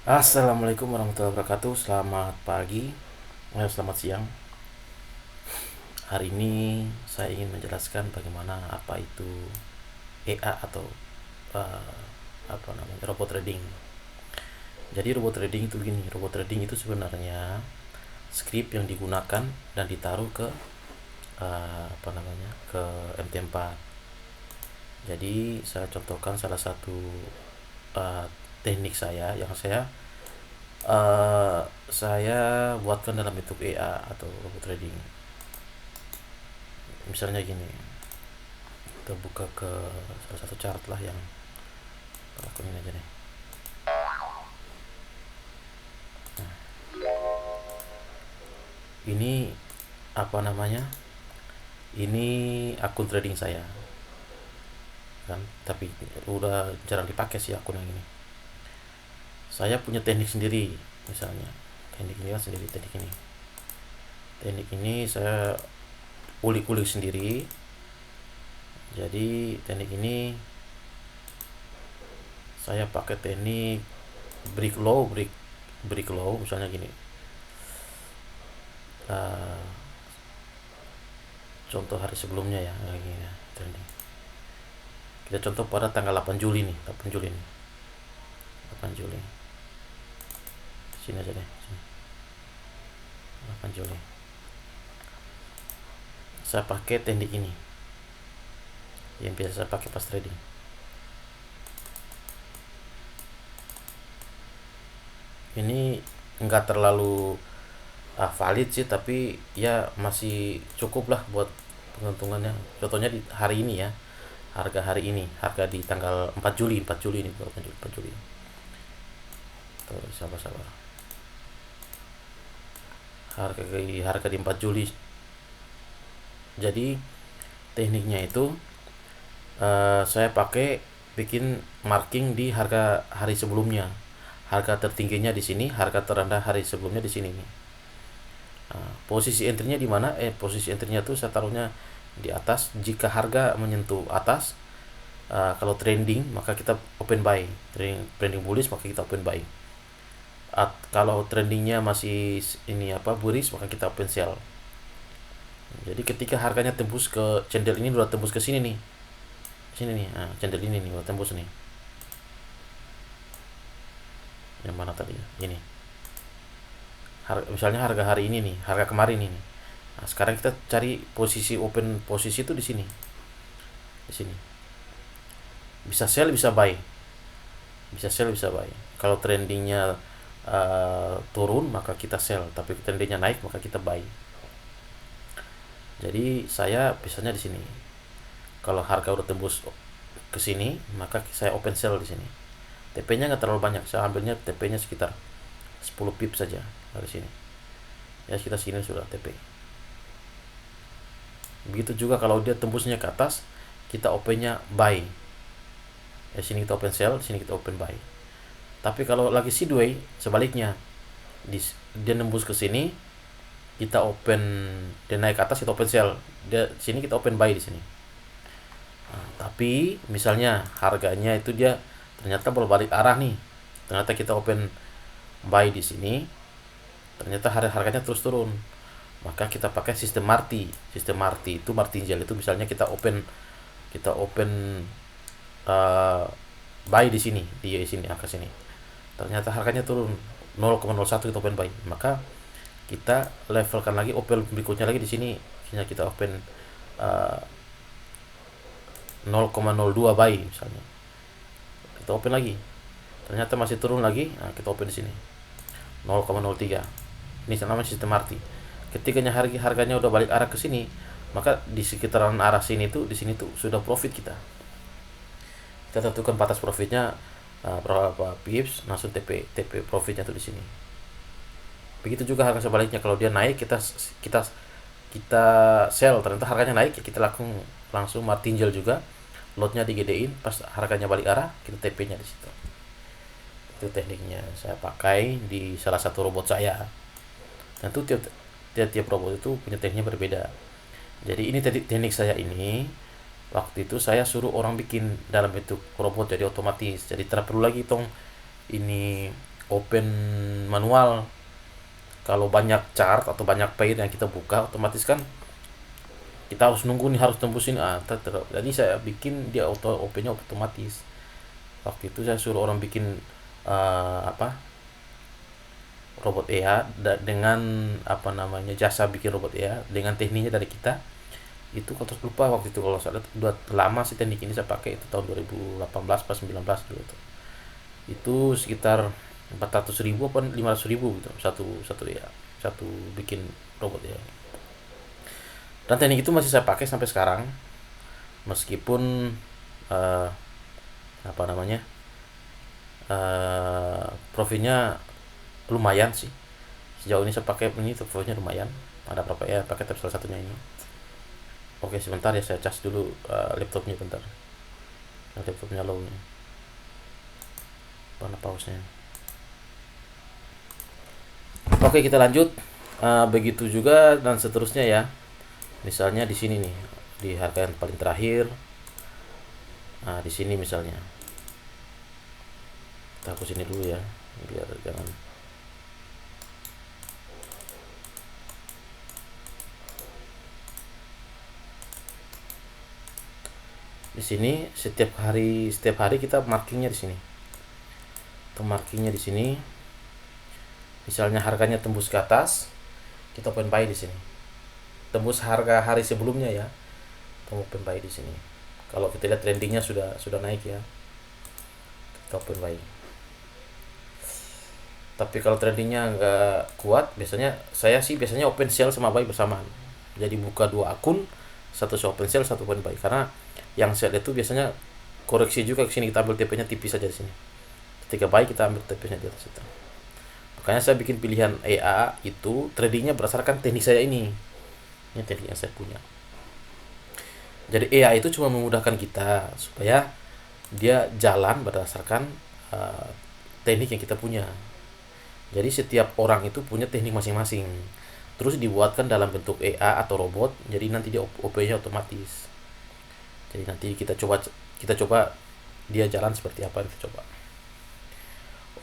Assalamualaikum warahmatullahi wabarakatuh. Selamat pagi, selamat siang. Hari ini saya ingin menjelaskan bagaimana apa itu EA atau eh, apa namanya robot trading. Jadi robot trading itu gini, robot trading itu sebenarnya script yang digunakan dan ditaruh ke apa namanya ke MT4. Jadi saya contohkan salah satu eh, teknik saya yang eh, saya buatkan dalam bentuk EA atau robot trading. Misalnya gini, kita buka ke salah satu chart lah yang aku ini aja nih. Ini apa namanya? Ini akun trading saya kan, tapi udah jarang dipakai sih akun yang ini. Saya punya teknik sendiri, misalnya teknik ini kan sendiri, teknik ini saya ulik-ulik sendiri. Jadi teknik ini saya pakai teknik break low, break low, misalnya gini. Eh, Contoh hari sebelumnya ya, gini ya, trending. Kita contoh pada tanggal 8 Juli nih, 8 Juli nih, 8 Juli. Sini aja deh, sini. 8 Juli. Saya pakai teknik ini yang biasa saya pakai pas trading. Ini nggak terlalu valid sih, tapi ya masih cukup lah buat penguntungannya. Contohnya di hari ini ya, harga hari ini, harga di tanggal 4 Juli, 4 Juli ini, 4 Juli, 4 Juli. Tuh, sabar-sabar. Harga di 4 Juli. Jadi tekniknya itu saya pakai bikin marking di harga hari sebelumnya. Harga tertingginya di sini, harga terendah hari sebelumnya di sini nih. Posisi entry-nya di mana? Posisi entry-nya tuh saya taruhnya di atas. Jika harga menyentuh atas, kalau trending maka kita open buy. Trending bullish maka kita open buy. Kalau trendingnya masih ini apa bullish maka kita open sell. Jadi ketika harganya tembus ke candle ini, udah tembus ke sini nih. Sini nih, candle ini nih udah tembus nih. Yang mana tadi ya? Ini. Misalnya harga hari ini nih, harga kemarin ini. Nah, sekarang kita cari posisi open posisi itu di sini. Di sini. Bisa sell, bisa buy. Bisa sell, bisa buy. Kalau trendingnya turun maka kita sell, tapi trendingnya naik maka kita buy. Jadi saya biasanya di sini. Kalau harga udah tembus ke sini, maka saya open sell di sini. TP-nya nggak terlalu banyak, saya ambilnya TP-nya sekitar 10 pip saja dari sini. Ya sekitar sini sudah TP. Begitu juga kalau dia tembusnya ke atas, kita opennya buy. Ya sini kita open sell, sini kita open buy. Tapi kalau lagi sideways sebaliknya, dia nembus ke sini, kita open, dia naik ke atas kita open sell, dia sini kita open buy di sini. Nah, tapi misalnya harganya itu dia ternyata berbalik arah nih, ternyata kita open buy di sini, ternyata harganya terus turun, maka kita pakai sistem Marti. Sistem Marti itu martingale itu misalnya kita open uh, buy di sini, di sini angka sini, ternyata harganya turun 0,01 kita open buy, maka kita levelkan lagi open berikutnya lagi di sini, sini kita open uh, 0,02 buy misalnya, kita open lagi, ternyata masih turun lagi, nah kita open di sini 0,03. Ini namanya sistem arti. Ketikanya harganya udah balik arah ke sini, maka di sekitaran arah sini tuh, di sini tuh sudah profit kita. Kita tentukan batas profitnya berapa pips, langsung TP profitnya tuh di sini. Begitu juga harga sebaliknya, kalau dia naik kita kita sell, ternyata harganya naik ya kita langsung martingale juga, lotnya digedein, pas harganya balik arah kita TP-nya di situ. Itu tekniknya saya pakai di salah satu robot saya. Tentu tiap robot itu punya tekniknya berbeda. Jadi ini teknik saya ini, waktu itu saya suruh orang bikin dalam bentuk robot, jadi otomatis, jadi tidak perlu lagi tong ini open manual. Kalau banyak chart atau banyak pair yang kita buka, otomatis kan kita harus nunggu nih, harus tembusin jadi saya bikin dia auto opennya otomatis. Waktu itu saya suruh orang bikin apa, robot EA dengan apa namanya, jasa bikin robot EA dengan tekniknya dari kita. Itu kalau lupa waktu itu, kalau saya lihat udah lama sih teknik ini saya pakai, itu tahun 2018 pas 19 dulu tuh. Itu sekitar 400.000 apa 500.000 gitu, satu satu ya, satu bikin robot ya. Dan teknik itu masih saya pakai sampai sekarang, meskipun eh, apa namanya, profitnya lumayan sih. Sejauh ini saya pakai ini tuh profitnya lumayan. Ada berapa ya pakai, tapi salah satunya ini. Oke, sebentar ya, saya cas dulu laptopnya bentar. Laptopnya low nih. Mana pause-nya? Oke, kita lanjut. Begitu juga dan seterusnya ya. Misalnya di sini nih, di harga yang paling terakhir. Nah, di sini misalnya. Kita hapus ini dulu ya, biar jangan. Di sini setiap hari kita markingnya di sini. Untuk markingnya di sini, misalnya harganya tembus ke atas, kita open buy di sini. Tembus harga hari sebelumnya ya, kita open buy di sini. Kalau kita lihat trendingnya sudah naik ya, kita open buy. Tapi kalau trendingnya nggak kuat, biasanya open sell sama buy bersamaan. Jadi buka dua akun, satu open sell, satu open buy. Karena yang sell itu biasanya koreksi juga ke sini, kita ambil TP-nya tipis saja di sini. Ketika buy kita ambil TP-nya di atas itu. Makanya saya bikin pilihan EA itu tradingnya berdasarkan teknik saya ini. Ini teknik yang saya punya. Jadi EA itu cuma memudahkan kita supaya dia jalan berdasarkan teknik yang kita punya. Jadi setiap orang itu punya teknik masing-masing. Terus dibuatkan dalam bentuk EA atau robot. Jadi nanti dia OP-nya otomatis. Jadi nanti kita coba dia jalan seperti apa, kita coba.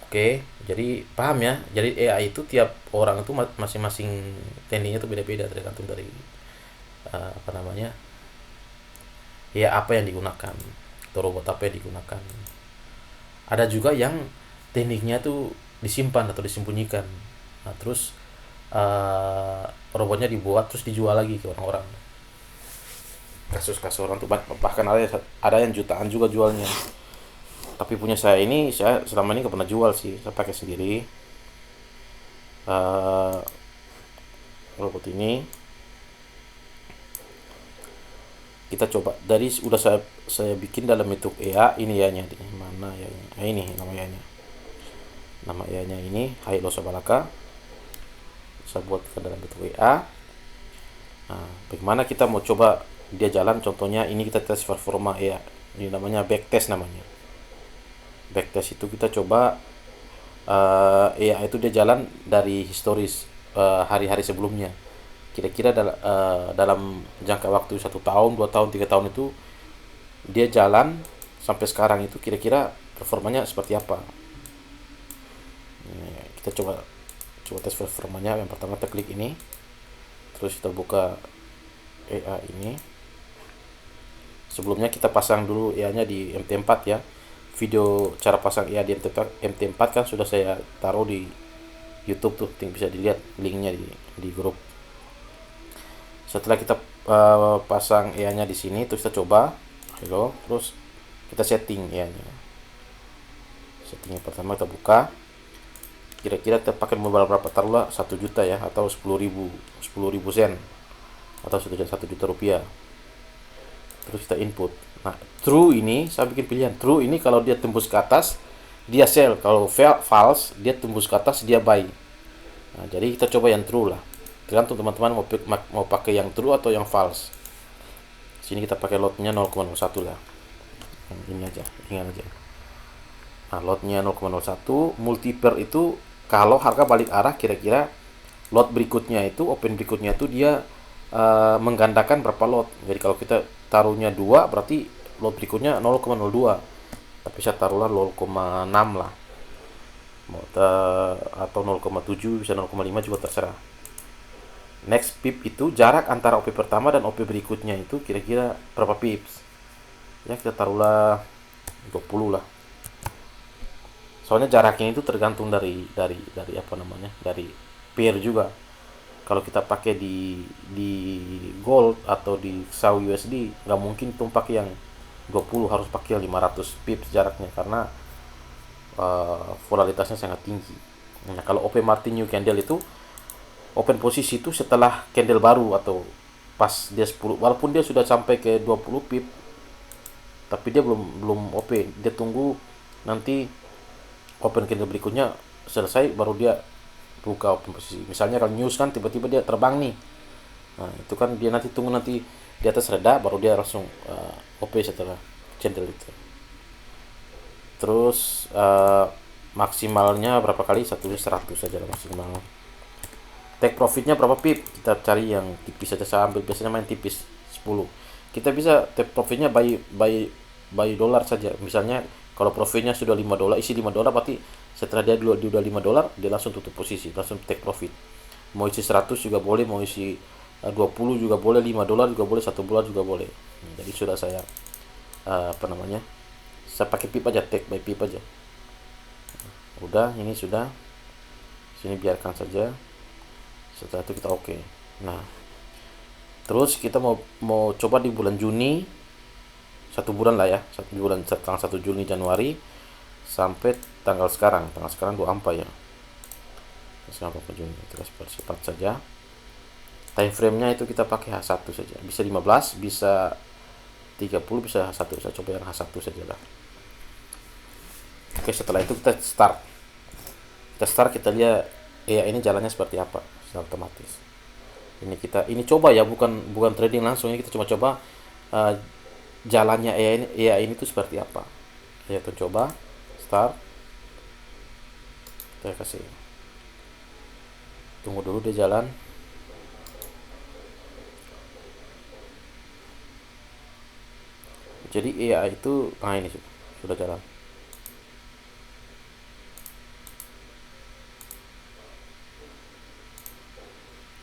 Oke, jadi paham ya. Jadi AI itu tiap orang itu masing-masing tekniknya itu beda-beda, tergantung dari apa namanya, ya apa yang digunakan atau robot apa yang digunakan. Ada juga yang tekniknya tuh disimpan atau disembunyikan. Nah, terus robotnya dibuat terus dijual lagi ke orang-orang. Kasus-kasus orang tuh bahkan ada yang jutaan juga jualnya. Tapi punya saya ini, saya selama ini gak pernah jual sih, saya pakai sendiri robot ini. Kita coba dari udah saya bikin dalam bentuk EA ini ya nya, mana ya ini nama EA nya ini Hailo Sabalaka, saya buatkan dalam bentuk EA. Nah, bagaimana kita mau coba dia jalan, contohnya ini kita tes performa EA, ini namanya backtest namanya. Backtest itu kita coba EA itu dia jalan dari historis hari-hari sebelumnya. Kira-kira dalam jangka waktu 1 tahun, 2 tahun, 3 tahun itu dia jalan sampai sekarang itu kira-kira performanya seperti apa. Ini, kita coba tes performanya. Yang pertama kita klik ini, terus kita buka EA ini. Sebelumnya kita pasang dulu EA-nya di MT4 ya. Video cara pasang EA di MT4 kan sudah saya taruh di YouTube tuh, bisa dilihat linknya di grup. Setelah kita pasang EA-nya di sini, terus kita coba, terus kita setting EA-nya. Setting yang pertama kita buka. Kira-kira kita pakai modal berapa? Taruhlah 1 juta ya, atau 10.000 sen, atau 1 juta rupiah. Terus kita input. Nah, true ini saya bikin pilihan. True ini kalau dia tembus ke atas dia sell, kalau false dia tembus ke atas dia buy. Nah, jadi kita coba yang true lah. Tergantung teman-teman mau pakai yang true atau yang false. Sini kita pakai lotnya 0,01 lah. Ini aja, ingat aja. Nah, lotnya 0,01, multiple itu kalau harga balik arah, kira-kira lot berikutnya itu, open berikutnya itu dia menggandakan berapa lot. Jadi kalau kita taruhnya 2, berarti lot berikutnya 0,02. Tapi saya taruhlah 0,6 lah. atau 0,7 bisa 0,5 juga terserah. Next pip itu jarak antara OP pertama dan OP berikutnya itu kira-kira berapa pips. Ya kita taruhlah 20 lah. Soalnya jaraknya itu tergantung dari apa namanya? Dari pair juga. Kalau kita pakai di gold atau di XAU USD nggak mungkin tuh pakai yang 20, harus pakai 500 pips jaraknya karena volatilitasnya sangat tinggi. Nah, kalau OP Martin New Candle itu open posisi itu setelah candle baru atau pas dia 10, walaupun dia sudah sampai ke 20 pip tapi dia belum belum OP, dia tunggu nanti open candle berikutnya selesai baru dia buka open posisi. Misalnya kalau news kan tiba-tiba dia terbang nih, nah itu kan dia nanti tunggu nanti di atas reda baru dia langsung OP setelah candle itu. Terus maksimalnya berapa kali? 100 saja lah maksimal. Take profitnya berapa pip? Kita cari yang tipis saja, saya ambil biasanya main tipis 10. Kita bisa take profitnya by dolar saja. Misalnya kalau profitnya sudah $5, isi $5 berarti setelah dia udah $5 dia langsung tutup posisi, langsung take profit. Mau isi 100 juga boleh, mau isi 20 juga boleh, $5 juga boleh, $1 juga boleh. Jadi sudah saya apa namanya? Saya pakai pip aja, take by pip aja. Udah, ini sudah. Sini biarkan saja. Setelah itu kita oke. Nah, terus kita mau coba di bulan Juni, 1 bulan lah ya, 1 bulan tanggal 1 Juni Januari sampai tanggal sekarang 24 ya. Sekarang berapa Juni? Kita cepat saja. Time frame-nya itu kita pakai H1 saja. Bisa 15, bisa 30, bisa H1. Saya coba yang H1 saja lah. Oke, setelah itu kita start. Kita lihat ya ini jalannya seperti apa secara otomatis. Ini coba ya, bukan trading langsung, ini kita coba uh, jalannya ini tuh seperti apa. Ya, kita coba start. Kita kasih tunggu dulu dia jalan. Jadi AI itu ini sudah jalan.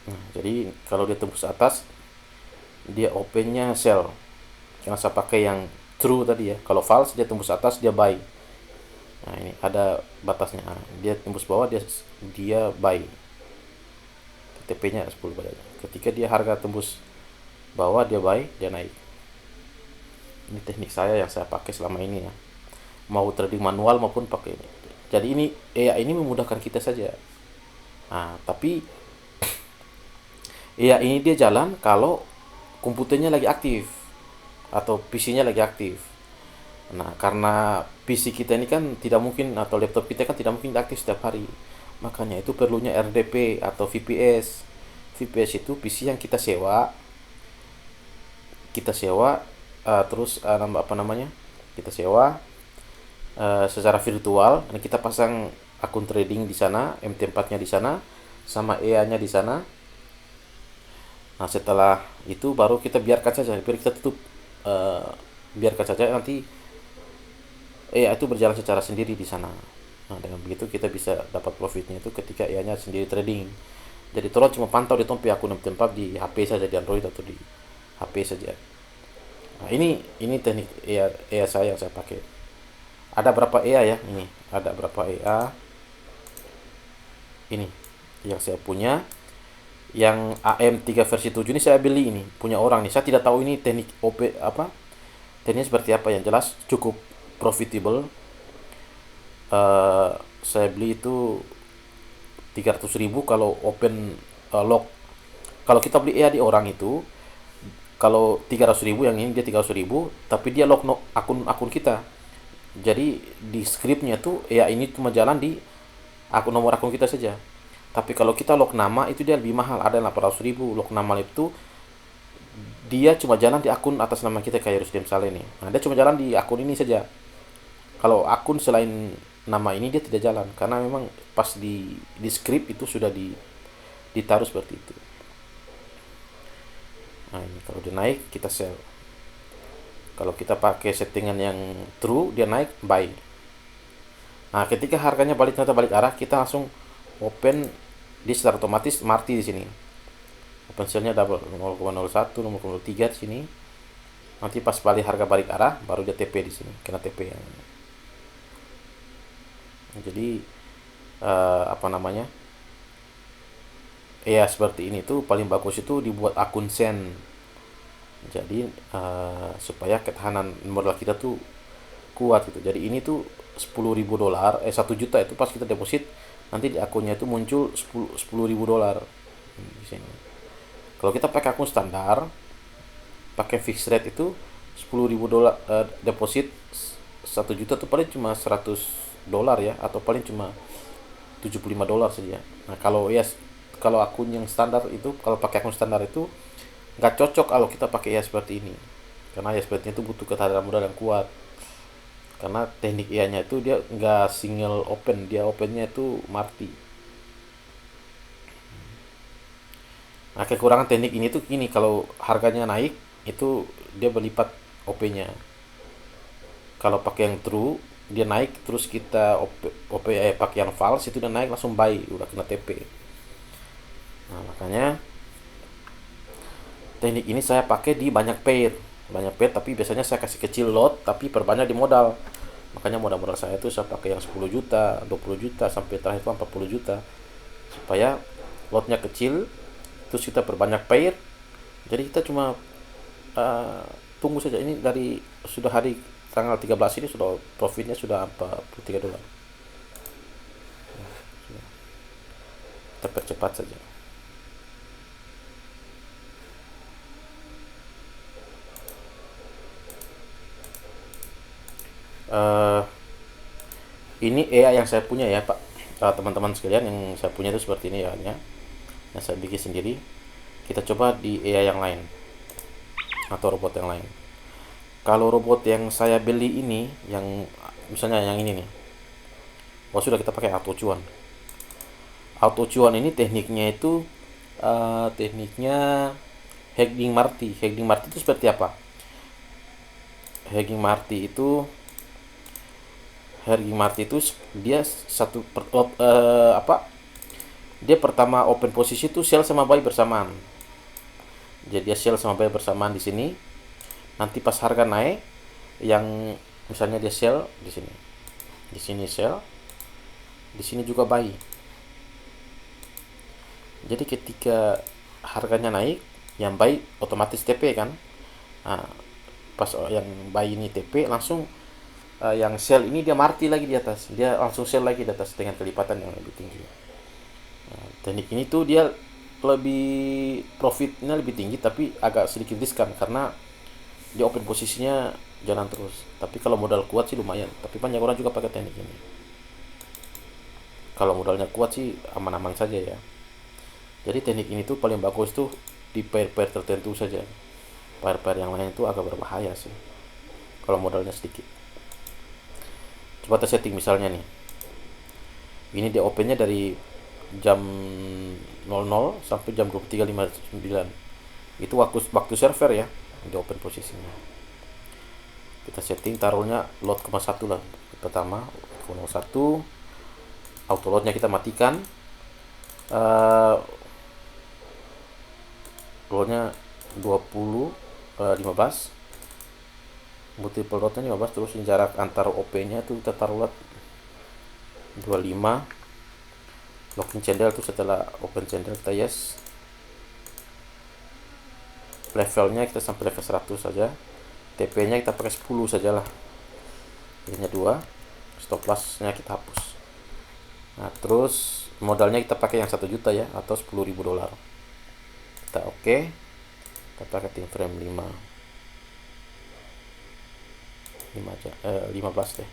Nah, jadi kalau dia tembus atas dia opennya sell. Jangan saya pakai yang true tadi ya. Kalau false dia tembus atas dia buy. Nah, ini ada batasnya. Nah, dia tembus bawah dia buy. TP-nya 10 baik. Ketika dia harga tembus bawah dia buy, dia naik. Ini teknik saya yang saya pakai selama ini ya. Mau trading manual maupun pakai ini. Jadi ini memudahkan kita saja. Nah, tapi ini dia jalan kalau komputernya lagi aktif atau PC-nya lagi aktif. Nah, karena PC kita ini kan tidak mungkin atau laptop kita kan tidak mungkin aktif setiap hari. Makanya itu perlunya RDP atau VPS. VPS itu PC yang kita sewa. Terus apa namanya? Kita sewa secara virtual dan kita pasang akun trading di sana, MT4-nya di sana, sama EA-nya di sana. Nah, setelah itu baru kita biarkan saja, biar kita tutup, biarkan saja nanti itu berjalan secara sendiri di sana. Nah, dengan begitu kita bisa dapat profitnya itu ketika nya sendiri trading. Jadi tolong cuma pantau di tompi akun tempat di HP saja, di Android atau di HP saja. Nah, ini teknik saya yang saya pakai. Ada berapa ya? Ini ada berapa ini yang saya punya. Yang AM3 versi 7 ini saya beli, ini punya orang nih. Saya tidak tahu ini teknik tekniknya seperti apa, yang jelas cukup profitable. Saya beli itu 300.000 kalau open lock. Kalau kita beli di orang itu, kalau 300.000, yang ini dia 300.000 tapi dia lock akun kita. Jadi di scriptnya tuh ini cuma jalan di nomor akun kita saja. Tapi kalau kita lock nama itu dia lebih mahal, ada 800.000. Lock nama itu dia cuma jalan di akun atas nama kita kayak Rusdim Saleh nih. Nah, dia cuma jalan di akun ini saja. Kalau akun selain nama ini dia tidak jalan karena memang pas di script itu sudah ditaruh seperti itu. Nah, ini kalau dia naik kita sell. Kalau kita pakai settingan yang true dia naik buy. Nah, ketika harganya ternyata balik arah, kita langsung open di secara otomatis marti di sini. Open sale-nya double 0,01, 0,03 di sini. Nanti pas balik arah baru dia TP di sini, kena TP yang. Jadi apa namanya? Ya seperti ini tuh paling bagus itu dibuat akun send. Jadi supaya ketahanan modal kita tuh kuat gitu. Jadi ini tuh 10.000 dolar, 1 juta itu pas kita deposit nanti di akunnya itu muncul 10.000 dolar di sini. Kalau kita pakai akun standar, pakai fixed rate itu 10.000 dolar, deposit 1 juta tuh paling cuma 100 dolar ya, atau paling cuma 75 dolar saja. Nah kalau akun yang standar itu, kalau pakai akun standar itu nggak cocok kalau kita pakai ya seperti ini, karena ya seperti itu butuh ketahanan modal yang kuat. Karena teknik IA-nya itu dia nggak single open, dia opennya itu marti. Nah, kekurangan teknik ini tuh gini, kalau harganya naik itu dia berlipat OP-nya. Kalau pakai yang true dia naik, terus kita pakai yang false itu dia naik langsung buy, udah kena TP. Nah, makanya teknik ini saya pakai di banyak pair, tapi biasanya saya kasih kecil lot tapi perbanyak di modal. Makanya modal-modal saya itu saya pakai yang 10 juta, 20 juta, sampai terakhir itu 40 juta. Supaya lotnya kecil, terus kita perbanyak pair. Jadi kita cuma uh, tunggu saja, ini dari sudah hari tanggal 13 ini sudah profitnya sudah 43 dolar. Kita percepat saja. uh, ini AI yang saya punya ya Pak, teman-teman sekalian, yang saya punya itu seperti ini ya, yang saya bikin sendiri. Kita coba di AI yang lain atau robot yang lain. Kalau robot yang saya beli ini, yang misalnya yang ini nih, sudah kita pakai auto cuan. Auto cuan ini tekniknya itu tekniknya Hedging Marti. Hedging Marti itu seperti apa? Hedging Marti itu Hedging Marti itu dia apa? Dia pertama open posisi itu sell sama buy bersamaan. Jadi dia sell sama buy bersamaan di sini. Nanti pas harga naik, yang misalnya dia sell di sini sell, di sini juga buy. Jadi ketika harganya naik, yang buy otomatis TP kan. Nah, pas yang buy ini TP langsung, yang sell ini dia marti lagi di atas, dia langsung sell lagi di atas dengan kelipatan yang lebih tinggi. Nah, teknik ini tuh dia lebih profitnya lebih tinggi, tapi agak sedikit riskan karena dia open posisinya jalan terus. Tapi kalau modal kuat sih lumayan, tapi banyak orang juga pakai teknik ini. Kalau modalnya kuat sih aman-aman saja ya. Jadi teknik ini tuh paling bagus tuh di pair-pair tertentu saja. Pair-pair yang lain itu agak berbahaya sih kalau modalnya sedikit. Coba kita setting misalnya nih, ini dia opennya dari jam 00 sampai jam 23.59. Itu waktu server ya, di open posisinya. Kita setting taruhnya lot 1 lah. Pertama 01, auto loadnya kita matikan. Loadnya 20, 15, multiple loadnya 15, terus jarak antar OP nya itu kita taruh lot 25. Locking channel itu setelah open channel kita yes. Levelnya kita sampai level 100 saja. TP nya kita pakai 10 saja lah, ini 2. Stop lossnya kita hapus. Nah terus modalnya kita pakai yang 1 juta ya, atau 10.000 dolar. Kita oke. Kita pakai time frame 5 aja, 15 deh,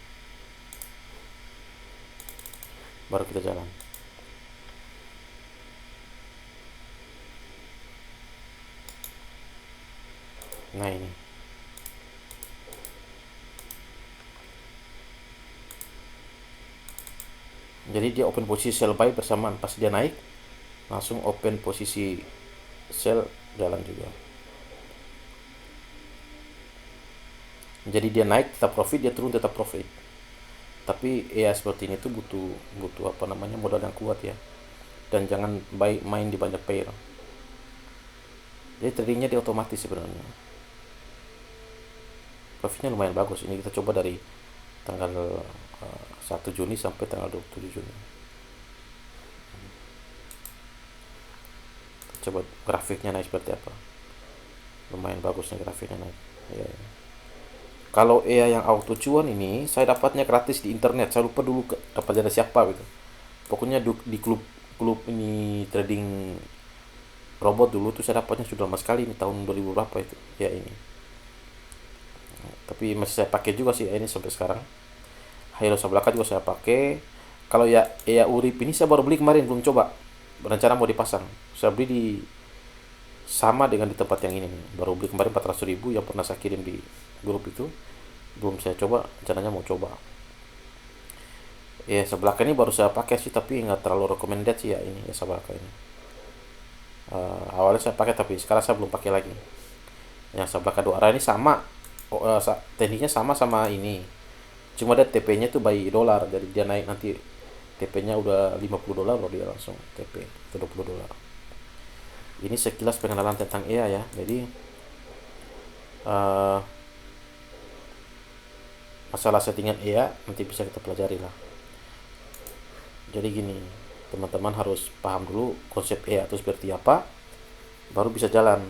baru kita jalan. Nah ini jadi dia open posisi sell buy bersamaan, pas dia naik langsung open posisi sell jalan juga. Jadi dia naik tetap profit, dia turun tetap profit. Tapi ya seperti ini tuh butuh butuh apa namanya, modal yang kuat ya, dan jangan baik main di banyak pair. Jadi tradingnya dia otomatis sebenarnya. Profitnya lumayan bagus. Ini kita coba dari tanggal 1 Juni sampai tanggal 27 Juni. Coba grafiknya naik seperti apa. Lumayan bagus nih grafiknya naik. Ya, ya. Kalau EA yang auto cuan ini saya dapatnya gratis di internet. Saya lupa dulu dapat dari siapa gitu. Pokoknya di klub klub ini trading robot dulu tuh saya dapatnya sudah lama sekali ini, tahun 2000 berapa itu ya ini. Tapi masih saya pakai juga sih ya ini sampai sekarang. Halo Sablaka juga saya pakai. Kalau ya Urip ini saya baru beli kemarin, belum coba. Berencana mau dipasang. Saya beli di sama dengan di tempat yang ini nih. Baru beli kemarin 400.000 yang pernah saya kirim di grup itu. Belum saya coba, rencananya mau coba. Ya Sablaka ini baru saya pakai sih, tapi nggak terlalu recommended sih ya ini ya Sablaka ini. Awalnya saya pakai tapi sekarang saya belum pakai lagi. Yang Sablaka 2 arah ini sama, tekniknya sama ini, cuma dia TP-nya tuh by dolar, jadi dia naik nanti TP-nya udah $50 loh, dia langsung TP ke $20. Ini sekilas pengenalan tentang EA ya. Jadi uh, masalah settingan EA nanti bisa kita pelajari lah. Jadi gini, teman-teman harus paham dulu konsep EA itu seperti apa, baru bisa jalan.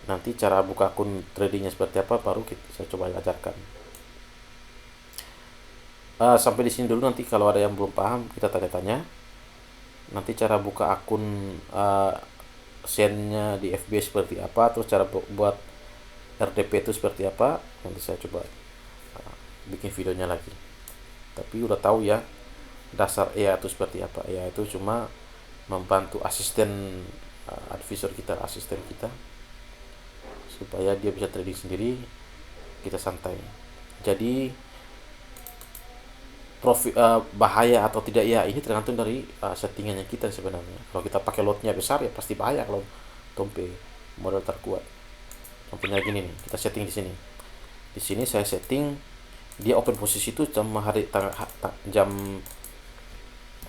Nanti cara buka akun tradingnya seperti apa baru saya coba ajarkan. Sampai di sini dulu, nanti kalau ada yang belum paham kita tanya-tanya. Nanti cara buka akun sennya di FB seperti apa, terus cara buat RDP itu seperti apa, nanti saya coba bikin videonya lagi. Tapi udah tahu ya dasar EA itu seperti apa. EA itu cuma membantu asisten advisor kita, asisten kita, supaya dia bisa trading sendiri, kita santai. Jadi profit bahaya atau tidak ya ini tergantung dari settingannya kita sebenarnya. Kalau kita pakai lotnya besar ya pasti bahaya kalau tompe modal terkuat. Contohnya gini nih, kita setting di sini. Di sini saya setting dia open posisi itu jam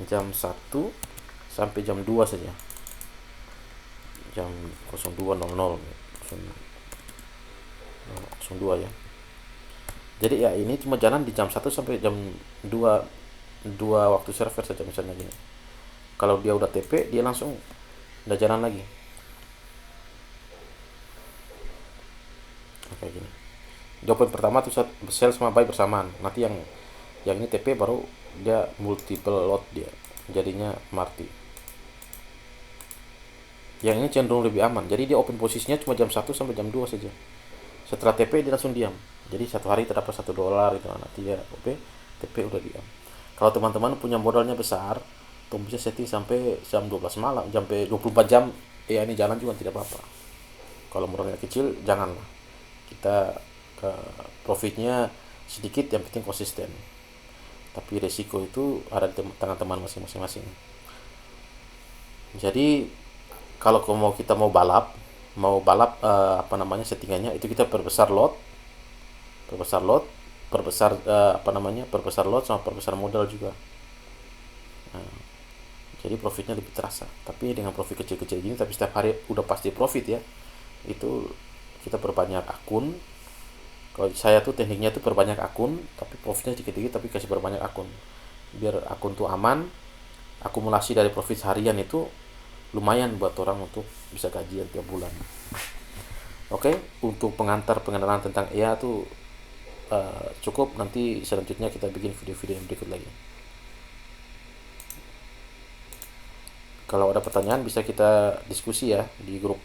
jam 1 sampai jam 2 saja. Jam 02.00 02 ya. Jadi ya ini cuma jalan di jam 1 sampai jam 2 waktu server saja misalnya gini. Kalau dia udah TP dia langsung udah jalan lagi. Kayak gini. Jawaban pertama tuh sell sama buy bersamaan. Nanti yang ini TP baru dia multiple lot, dia jadinya marti. Yang ini cenderung lebih aman. Jadi dia open posisinya cuma jam 1 sampai jam 2 saja. Setelah TP dia langsung diam. Jadi satu hari terdapat $1 itu, nanti ya TP udah diam. Kalau teman-teman punya modalnya besar, tuh bisa setting sampai jam 12 malam, sampai 24 jam ya ini jalan juga tidak apa-apa. Kalau modalnya kecil janganlah. Kita profitnya sedikit, yang penting konsisten. Tapi resiko itu ada di tangan teman masing-masing. Jadi kalau kita mau balap settingannya itu kita perbesar lot perbesar lot sama perbesar modal juga. Nah, jadi profitnya lebih terasa. Tapi dengan profit kecil-kecil gini tapi setiap hari udah pasti profit ya, itu kita perbanyak akun. Kalau saya tuh tekniknya tuh perbanyak akun tapi profitnya dikit-dikit, tapi kasih perbanyak akun biar akun tuh aman. Akumulasi dari profit harian itu lumayan buat orang untuk bisa gajian tiap bulan. Oke, untuk pengenalan tentang EA tuh cukup. Nanti selanjutnya kita bikin video-video yang berikut lagi. Kalau ada pertanyaan bisa kita diskusi ya di grup